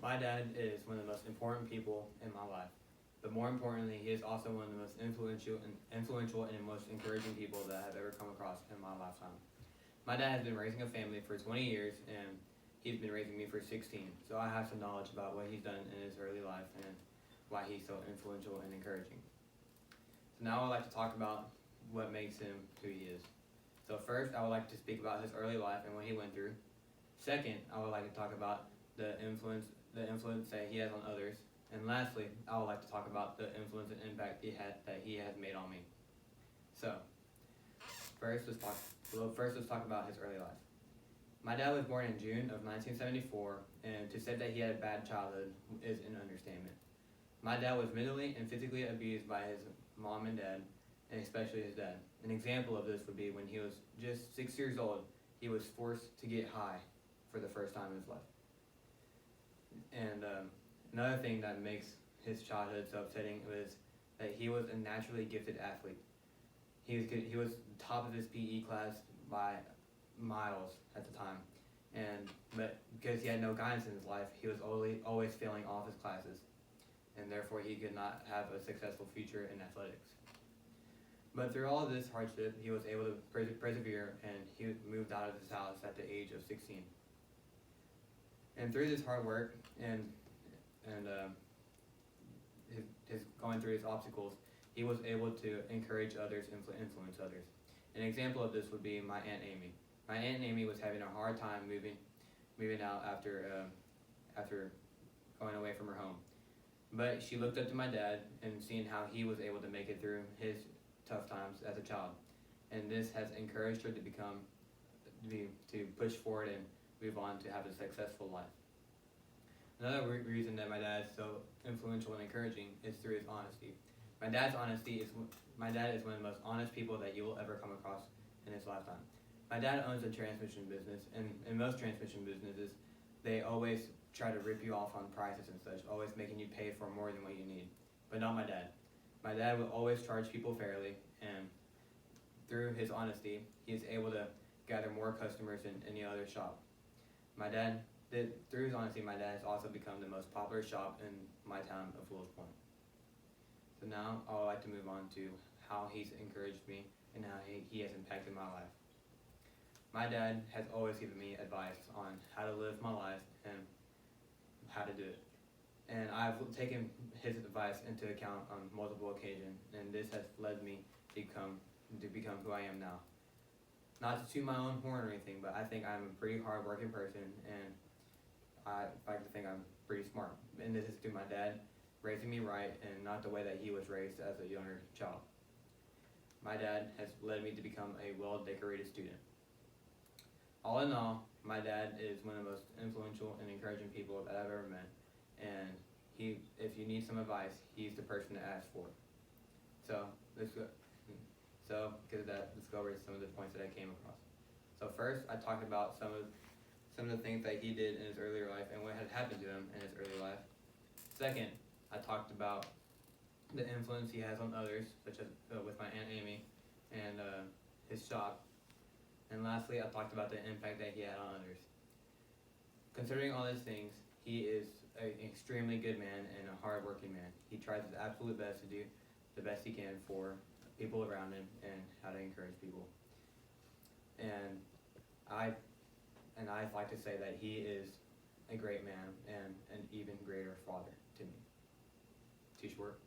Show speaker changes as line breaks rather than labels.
My dad is one of the most important people in my life, but more importantly, he is also one of the most influential and most encouraging people that I have ever come across in my lifetime. My dad has been raising a family for 20 years, and he's been raising me for 16, so I have some knowledge about what he's done in his early life and why he's so influential and encouraging. So now I'd like to talk about what makes him who he is. So first, I would like to speak about his early life and what he went through. Second, I would like to talk about the influence that he has on others. And lastly, I would like to talk about the influence and impact that he has made on me. So, first let's talk about his early life. My dad was born in June of 1974, and to say that he had a bad childhood is an understatement. My dad was mentally and physically abused by his mom and dad, and especially his dad. An example of this would be when he was just 6 years old, he was forced to get high for the first time in his life. And another thing that makes his childhood so upsetting was that he was a naturally gifted athlete. He was top of his PE class by miles at the time, but because he had no guidance in his life, he was always failing all of his classes, and therefore he could not have a successful future in athletics. But through all of this hardship, he was able to persevere, and he moved out of his house at the age of 16. And through this hard work and his going through his obstacles, he was able to encourage others, influence others. An example of this would be my Aunt Amy. My Aunt Amy was having a hard time moving out after going away from her home. But she looked up to my dad and seeing how he was able to make it through his tough times as a child. And this has encouraged her to push forward and move on to have a successful life. Another reason that my dad is so influential and encouraging is through his honesty. My dad is one of the most honest people that you will ever come across in his lifetime. My dad owns a transmission business, and in most transmission businesses, they always try to rip you off on prices and such, always making you pay for more than what you need. But not my dad. My dad will always charge people fairly, and through his honesty, he is able to gather more customers than any other shop. Through his honesty, my dad has also become the most popular shop in my town of Wills Point. So now I would like to move on to how he's encouraged me and how he has impacted my life. My dad has always given me advice on how to live my life and how to do it. And I've taken his advice into account on multiple occasions, and this has led me to become who I am now. Not to toot my own horn or anything, but I think I'm a pretty hard-working person, and I like to think I'm pretty smart. And this is through my dad raising me right and not the way that he was raised as a younger child. My dad has led me to become a well-decorated student. All in all, my dad is one of the most influential and encouraging people that I've ever met. And if you need some advice, he's the person to ask for. So let's go over some of the points that I came across. So first, I talked about some of the things that he did in his earlier life and what had happened to him in his early life. Second, I talked about the influence he has on others, such as with my Aunt Amy and his shop. And lastly, I talked about the impact that he had on others. Considering all these things, he is an extremely good man and a hard-working man. He tries his absolute best to do the best he can for people around him and how to encourage people. And I'd like to say that he is a great man and an even greater father to me. Too short?